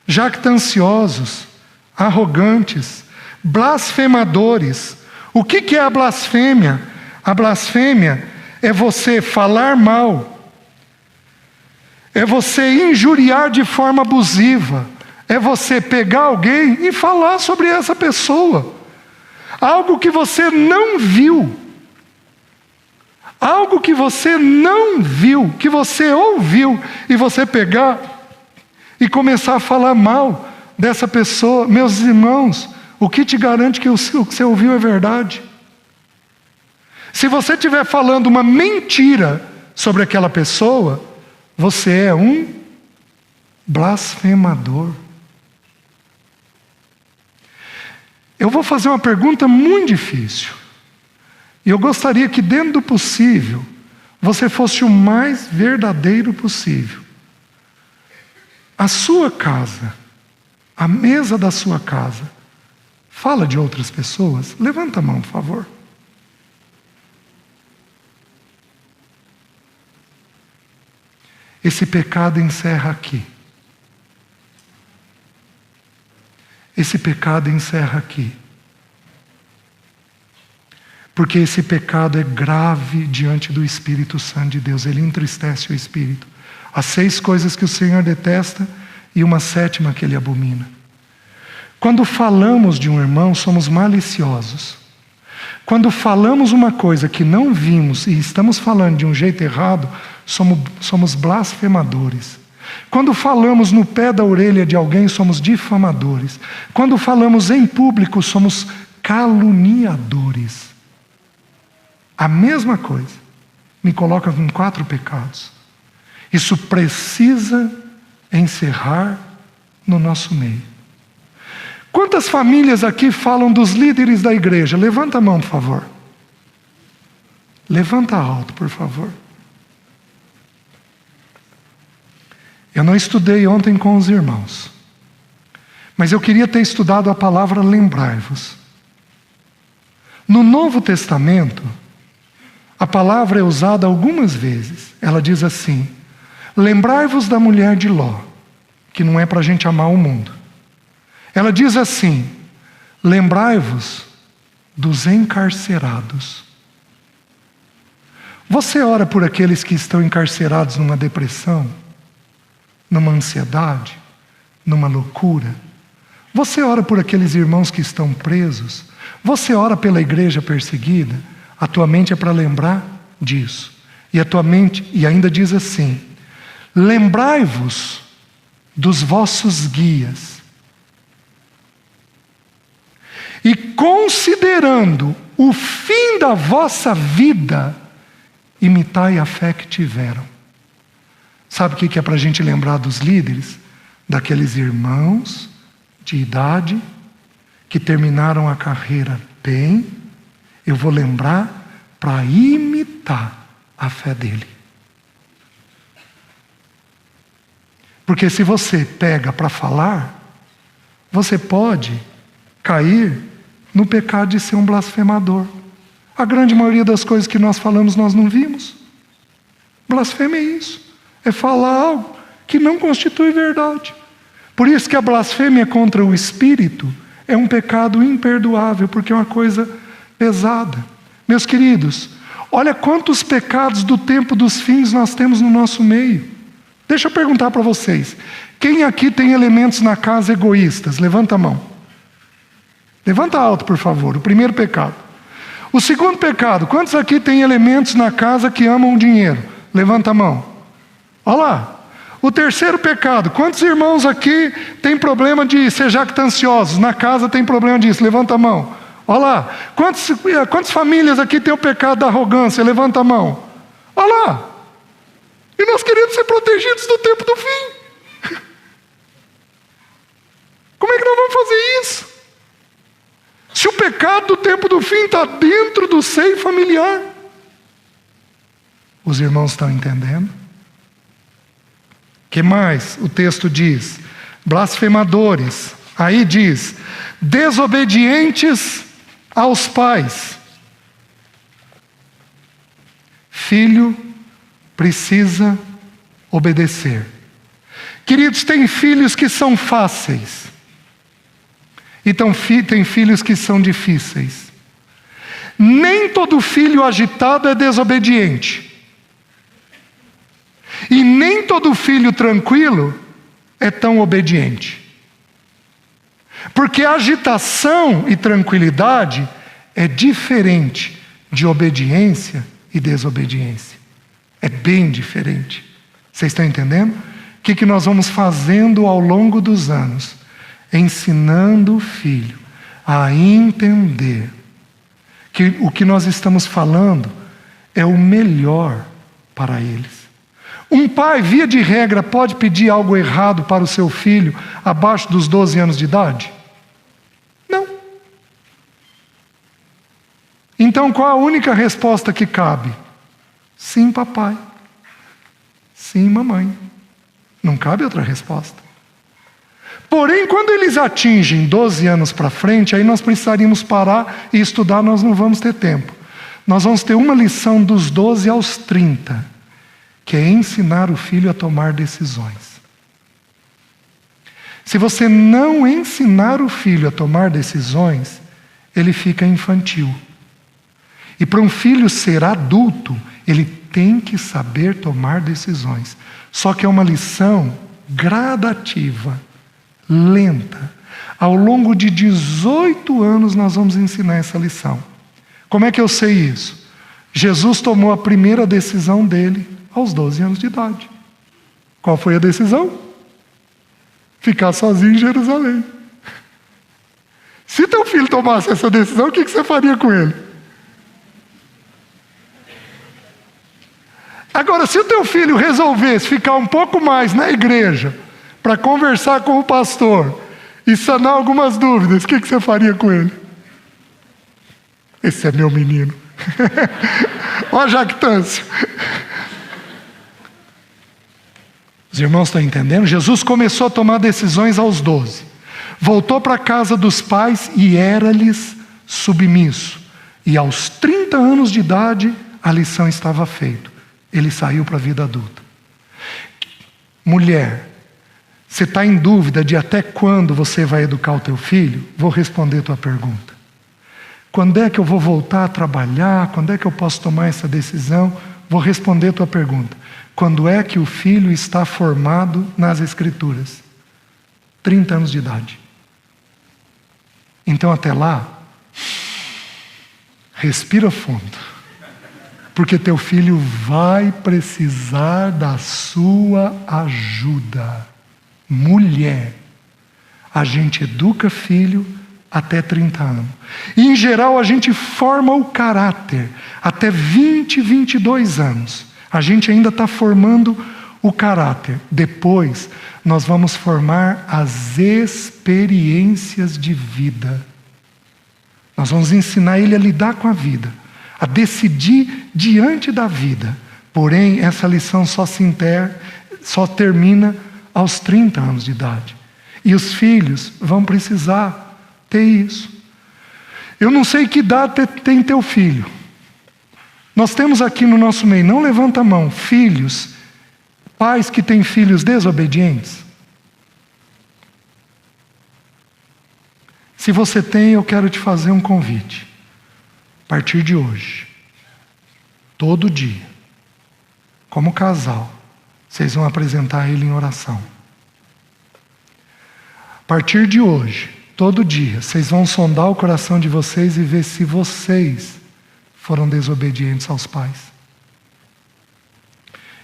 Jactanciosos, arrogantes, blasfemadores. O que é a blasfêmia? A blasfêmia é você falar mal, é você injuriar de forma abusiva, é você pegar alguém e falar sobre essa pessoa, algo que você não viu, algo que você não viu, que você ouviu, e você pegar e começar a falar mal dessa pessoa. Meus irmãos, o que te garante que o que você ouviu é verdade? Se você estiver falando uma mentira sobre aquela pessoa, você é um blasfemador. Eu vou fazer uma pergunta muito difícil. E eu gostaria que, dentro do possível, você fosse o mais verdadeiro possível. A sua casa, a mesa da sua casa, fala de outras pessoas? Levanta a mão, por favor. Esse pecado encerra aqui. Esse pecado encerra aqui. Porque esse pecado é grave diante do Espírito Santo de Deus. Ele entristece o Espírito. Há 6 coisas que o Senhor detesta e uma 7ª que Ele abomina. Quando falamos de um irmão, somos maliciosos. Quando falamos uma coisa que não vimos e estamos falando de um jeito errado, somos blasfemadores. Quando falamos no pé da orelha de alguém, somos difamadores. Quando falamos em público, somos caluniadores. A mesma coisa me coloca com 4 pecados. Isso precisa encerrar no nosso meio. Quantas famílias aqui falam dos líderes da igreja? Levanta a mão, por favor. Levanta alto, por favor. Eu não estudei ontem com os irmãos, mas eu queria ter estudado a palavra lembrai-vos. No Novo Testamento, a palavra é usada algumas vezes. Ela diz assim: lembrai-vos da mulher de Ló, que não é para a gente amar o mundo. Ela diz assim: lembrai-vos dos encarcerados. Você ora por aqueles que estão encarcerados numa depressão, numa ansiedade, numa loucura? Você ora por aqueles irmãos que estão presos? Você ora pela igreja perseguida? A tua mente é para lembrar disso. E a tua mente, e ainda diz assim: lembrai-vos dos vossos guias. E considerando o fim da vossa vida, imitai a fé que tiveram. Sabe o que é para a gente lembrar dos líderes? Daqueles irmãos de idade que terminaram a carreira bem. Eu vou lembrar para imitar a fé dele. Porque se você pega para falar, você pode cair no pecado de ser um blasfemador. A grande maioria das coisas que nós falamos, nós não vimos. Blasfêmia é isso. É falar algo que não constitui verdade. Por isso que a blasfêmia contra o Espírito é um pecado imperdoável, porque é uma coisa pesada. Meus queridos, olha quantos pecados do tempo dos fins nós temos no nosso meio. Deixa eu perguntar para vocês: quem aqui tem elementos na casa egoístas? Levanta a mão. Levanta alto, por favor. O primeiro pecado. O segundo pecado: quantos aqui tem elementos na casa que amam o dinheiro? Levanta a mão. Olha lá. O terceiro pecado: quantos irmãos aqui têm problema de ser jactanciosos? Na casa tem problema disso. Levanta a mão. Olha lá. Quantas famílias aqui têm o pecado da arrogância? Levanta a mão. Olha lá. E nós queremos ser protegidos do tempo do fim. Como é que nós vamos fazer isso? Se o pecado do tempo do fim está dentro do seio familiar. Os irmãos estão entendendo? O que mais o texto diz? Blasfemadores. Aí diz: desobedientes aos pais. Filho precisa obedecer. Queridos, tem filhos que são fáceis. Então tem filhos que são difíceis. Nem todo filho agitado é desobediente. E nem todo filho tranquilo é tão obediente. Porque agitação e tranquilidade é diferente de obediência e desobediência. É bem diferente. Vocês estão entendendo? O que nós vamos fazendo ao longo dos anos? Ensinando o filho a entender que o que nós estamos falando é o melhor para eles. Um pai, via de regra, pode pedir algo errado para o seu filho abaixo dos 12 anos de idade? Não. Então qual a única resposta que cabe? Sim, papai. Sim, mamãe. Não cabe outra resposta. Porém, quando eles atingem 12 anos para frente, aí nós precisaríamos parar e estudar, nós não vamos ter tempo. Nós vamos ter uma lição dos 12 aos 30, que é ensinar o filho a tomar decisões. Se você não ensinar o filho a tomar decisões, ele fica infantil. E para um filho ser adulto, ele tem que saber tomar decisões. Só que é uma lição gradativa, lenta. Ao longo de 18 anos nós vamos ensinar essa lição. Como é que eu sei isso? Jesus tomou a primeira decisão dele aos 12 anos de idade. Qual foi a decisão? Ficar sozinho em Jerusalém. Se teu filho tomasse essa decisão, o que você faria com ele? Agora, se o teu filho resolvesse ficar um pouco mais na igreja para conversar com o pastor e sanar algumas dúvidas, o que você faria com ele? Esse é meu menino. Olha a jactância. Os irmãos estão entendendo? Jesus começou a tomar decisões aos 12. Voltou para a casa dos pais e era-lhes submisso. E aos 30 anos de idade, a lição estava feita. Ele saiu para a vida adulta. Mulher, você está em dúvida de até quando você vai educar o teu filho? Vou responder a tua pergunta. Quando é que eu vou voltar a trabalhar? Quando é que eu posso tomar essa decisão? Vou responder a tua pergunta. Quando é que o filho está formado nas Escrituras? 30 anos de idade. Então até lá, respira fundo. Porque teu filho vai precisar da sua ajuda. Mulher, a gente educa filho até 30 anos. E em geral a gente forma o caráter até 20, 22 anos. A gente ainda está formando o caráter. Depois nós vamos formar as experiências de vida. Nós vamos ensinar ele a lidar com a vida, a decidir diante da vida. Porém, essa lição só termina aos 30 anos de idade. E os filhos vão precisar ter isso. Eu não sei que idade tem teu filho. Nós temos aqui no nosso meio, não levanta a mão, filhos, pais que têm filhos desobedientes. Se você tem, eu quero te fazer um convite. A partir de hoje, todo dia, como casal, vocês vão apresentar ele em oração. A partir de hoje, todo dia, vocês vão sondar o coração de vocês e ver se vocês foram desobedientes aos pais.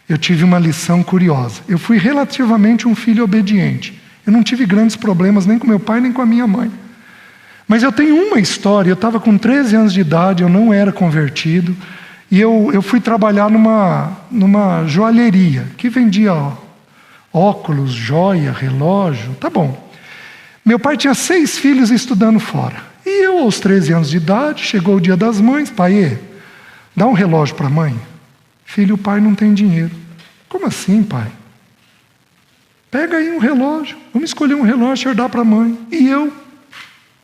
Eu tive uma lição curiosa. Eu fui relativamente um filho obediente. Eu não tive grandes problemas nem com meu pai nem com a minha mãe. Mas eu tenho uma história. Eu estava com 13 anos de idade, eu não era convertido. E eu fui trabalhar numa joalheria que vendia óculos, joia, relógio. Tá bom. Meu pai tinha 6 filhos estudando fora. E eu, aos 13 anos de idade, chegou o dia das mães. Pai, dá um relógio para a mãe. Filho, o pai não tem dinheiro. Como assim, pai? Pega aí um relógio. Vamos escolher um relógio e dar para a mãe. E eu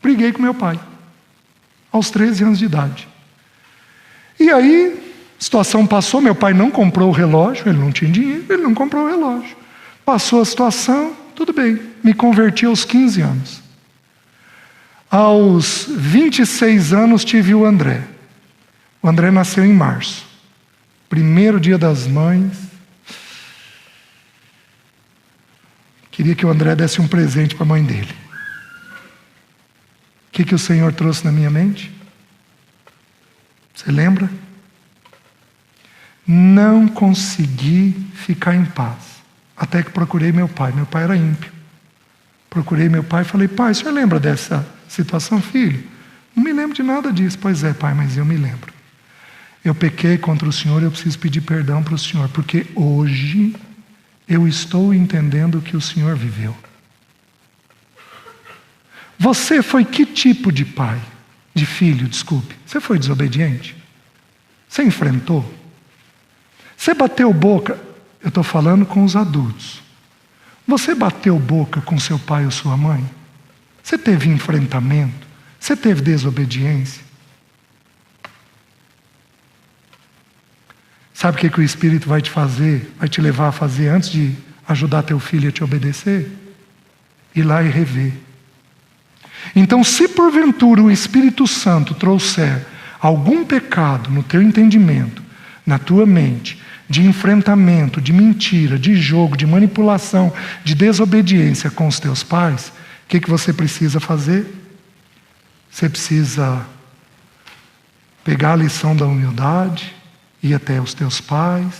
briguei com meu pai. Aos 13 anos de idade. E aí, a situação passou. Meu pai não comprou o relógio. Ele não tinha dinheiro. Ele não comprou o relógio. Passou a situação. Tudo bem. Me converti aos 15 anos. Aos 26 anos tive o André. O André nasceu em março. Primeiro dia das mães. Queria que o André desse um presente para a mãe dele. O que o Senhor trouxe na minha mente? Você lembra? Não consegui ficar em paz. Até que procurei meu pai. Meu pai era ímpio. Procurei meu pai e falei: pai, o senhor lembra dessa situação, filho? Não me lembro de nada disso. Pois é, pai, mas eu me lembro. Eu pequei contra o Senhor, eu preciso pedir perdão para o Senhor, porque hoje eu estou entendendo o que o Senhor viveu. Você foi que tipo de pai? de filho, desculpe, você foi desobediente? Você enfrentou? Você bateu boca? Eu estou falando com os adultos. Você bateu boca com seu pai ou sua mãe? Você teve enfrentamento? Você teve desobediência? Sabe o que o Espírito vai te fazer? Vai te levar a fazer antes de ajudar teu filho a te obedecer? Ir lá e rever. Então, se porventura o Espírito Santo trouxer algum pecado no teu entendimento, na tua mente, de enfrentamento, de mentira, de jogo, de manipulação, de desobediência com os teus pais, o que você precisa fazer? Você precisa pegar a lição da humildade, ir até os teus pais,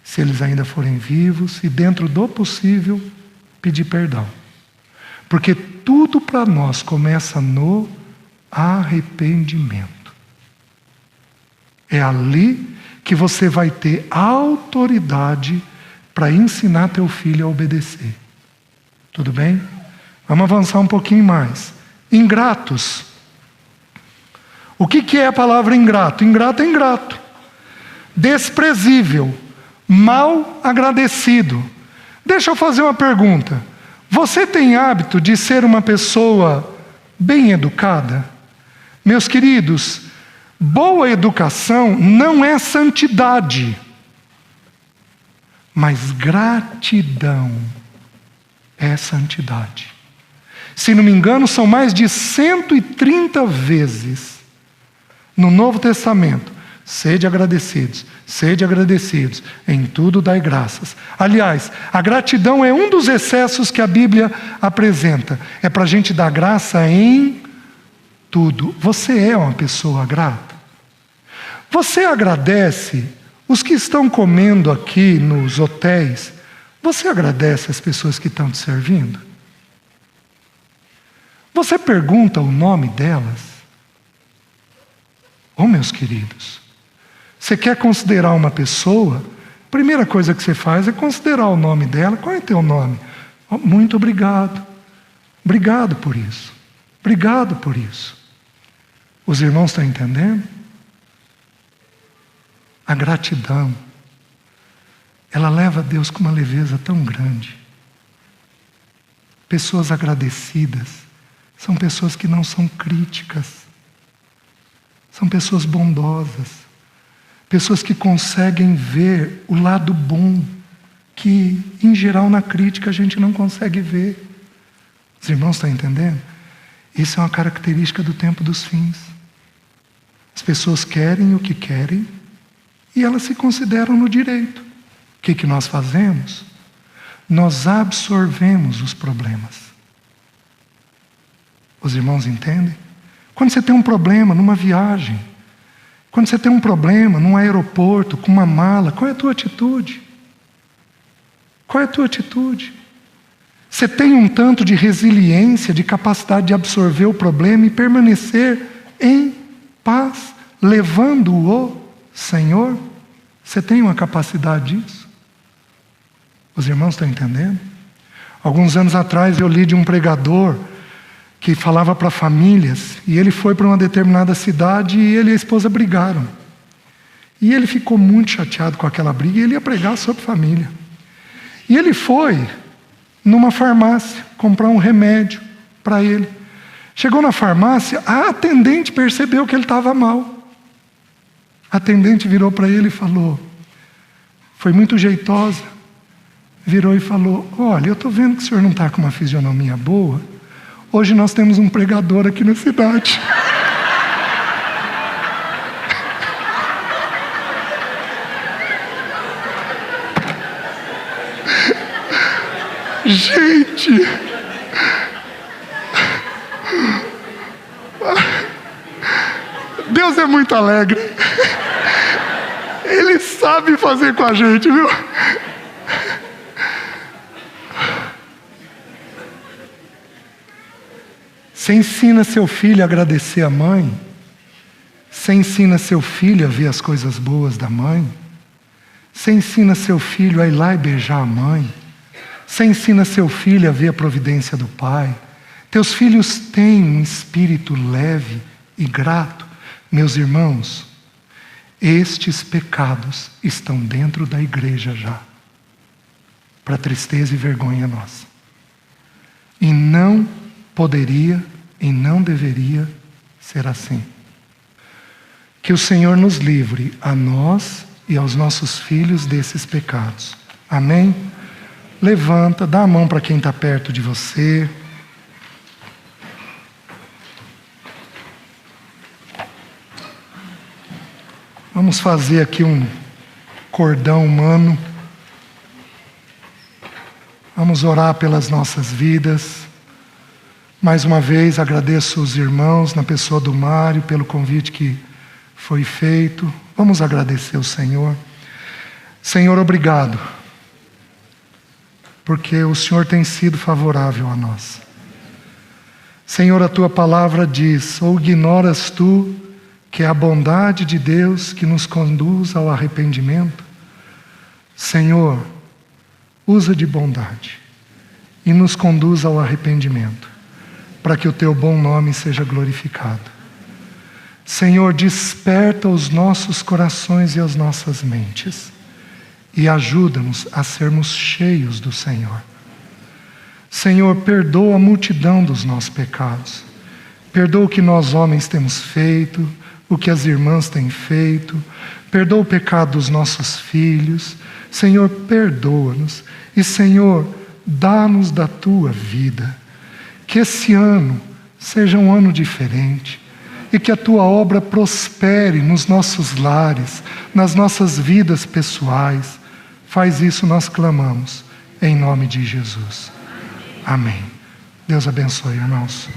se eles ainda forem vivos, e dentro do possível, pedir perdão. Porque tudo para nós começa no arrependimento. É ali que você vai ter autoridade para ensinar teu filho a obedecer. Tudo bem? Vamos avançar um pouquinho mais. Ingratos. O que é a palavra ingrato? Ingrato é ingrato. Desprezível. Mal agradecido. Deixa eu fazer uma pergunta. Você tem hábito de ser uma pessoa bem educada? Meus queridos, boa educação não é santidade, mas gratidão é santidade. Se não me engano, são mais de 130 vezes no Novo Testamento. Sede agradecidos, em tudo dai graças. Aliás, a gratidão é um dos excessos que a Bíblia apresenta. É para a gente dar graça em tudo. Você é uma pessoa grata? Você agradece os que estão comendo aqui nos hotéis? Você agradece as pessoas que estão te servindo? Você pergunta o nome delas? Oh, meus queridos, você quer considerar uma pessoa? A primeira coisa que você faz é considerar o nome dela. Qual é teu nome? Oh, muito obrigado. Obrigado por isso. Obrigado por isso. Os irmãos estão entendendo? A gratidão, ela leva a Deus com uma leveza tão grande. Pessoas agradecidas são pessoas que não são críticas. São pessoas bondosas. Pessoas que conseguem ver o lado bom, que em geral na crítica a gente não consegue ver. Os irmãos estão entendendo? Isso é uma característica do tempo dos fins. As pessoas querem o que querem e elas se consideram no direito. O que nós fazemos? Nós absorvemos os problemas. Os irmãos entendem? Quando você tem um problema numa viagem, quando você tem um problema num aeroporto, com uma mala, qual é a tua atitude? Qual é a tua atitude? Você tem um tanto de resiliência, de capacidade de absorver o problema e permanecer em paz, levando o Senhor? Você tem uma capacidade disso? Os irmãos estão entendendo? Alguns anos atrás eu li de um pregador que falava para famílias, e ele foi para uma determinada cidade e ele e a esposa brigaram. E ele ficou muito chateado com aquela briga e ele ia pregar sobre família. E ele foi numa farmácia comprar um remédio para ele. Chegou na farmácia, a atendente percebeu que ele estava mal. A atendente virou para ele e falou, foi muito jeitosa, virou e falou, olha, eu estou vendo que o senhor não está com uma fisionomia boa. Hoje nós temos um pregador aqui na cidade. Gente, Deus é muito alegre. Ele sabe fazer com a gente, viu? Você ensina seu filho a agradecer a mãe? Você ensina seu filho a ver as coisas boas da mãe? Você ensina seu filho a ir lá e beijar a mãe? Você ensina seu filho a ver a providência do pai? Teus filhos têm um espírito leve e grato. Meus irmãos, estes pecados estão dentro da igreja já, para tristeza e vergonha nossa. E não poderia e não deveria ser assim. Que o Senhor nos livre, a nós e aos nossos filhos, desses pecados. Amém? Levanta, dá a mão para quem está perto de você. Vamos fazer aqui um cordão humano. Vamos orar pelas nossas vidas. Mais uma vez agradeço os irmãos, na pessoa do Mário, pelo convite que foi feito. Vamos agradecer o Senhor. Senhor, obrigado, porque o Senhor tem sido favorável a nós. Senhor, a tua palavra diz: ou ignoras tu que é a bondade de Deus que nos conduz ao arrependimento? Senhor, usa de bondade e nos conduz ao arrependimento, para que o teu bom nome seja glorificado. Senhor, desperta os nossos corações e as nossas mentes e ajuda-nos a sermos cheios do Senhor. Senhor, perdoa a multidão dos nossos pecados. Perdoa o que nós homens temos feito, o que as irmãs têm feito. Perdoa o pecado dos nossos filhos. Senhor, perdoa-nos. E Senhor, dá-nos da tua vida. Que esse ano seja um ano diferente. E que a tua obra prospere nos nossos lares, nas nossas vidas pessoais. Faz isso, nós clamamos, em nome de Jesus. Amém. Deus abençoe, irmãos.